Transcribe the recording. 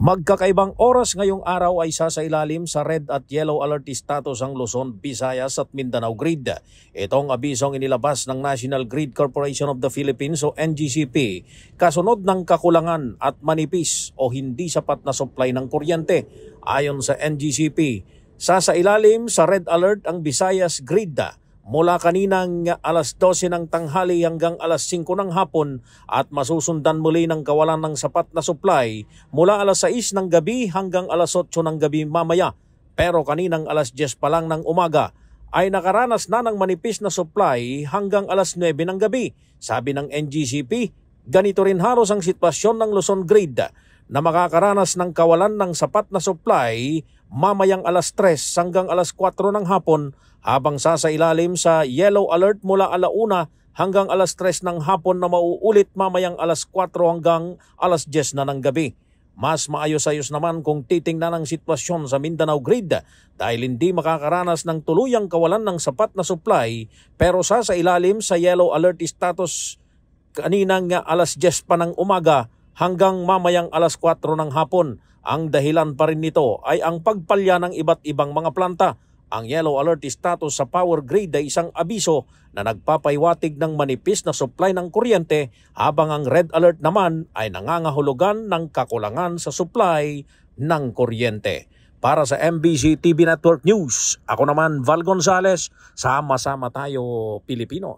Magkakaibang oras ngayong araw ay sasailalim sa red at yellow alert status ang Luzon, Visayas at Mindanao Grid. Itong abisong inilabas ng National Grid Corporation of the Philippines o NGCP kasunod ng kakulangan at manipis o hindi sapat na supply ng kuryente. Ayon sa NGCP, sasailalim sa red alert ang Visayas Grid mula kaninang alas 12 ng tanghali hanggang alas 5 ng hapon at masusundan muli ng kawalan ng sapat na supply mula alas 6 ng gabi hanggang alas 8 ng gabi mamaya. Pero kaninang alas 10 pa lang ng umaga ay nakaranas na ng manipis na supply hanggang alas 9 ng gabi. Sabi ng NGCP, ganito rin halos ang sitwasyon ng Luzon Grid na makakaranas ng kawalan ng sapat na supply mamayang alas 3 hanggang alas 4 ng hapon habang sasailalim sa yellow alert mula alauna hanggang alas 3 ng hapon na mauulit mamayang alas 4 hanggang alas 10 na ng gabi. Mas maayos-ayos naman kung titingnan ang sitwasyon sa Mindanao Grid dahil hindi makakaranas ng tuluyang kawalan ng sapat na supply pero sasailalim sa yellow alert status kaninang alas 10 pa ng umaga hanggang mamayang alas 4 ng hapon. Ang dahilan pa rin nito ay ang pagpalya ng iba't ibang mga planta. Ang yellow alert status sa power grid ay isang abiso na nagpapaiwatig ng manipis na supply ng kuryente habang ang red alert naman ay nangangahulugan ng kakulangan sa supply ng kuryente. Para sa MBC TV Network News, ako naman Val Gonzales, sama-sama tayo Pilipino.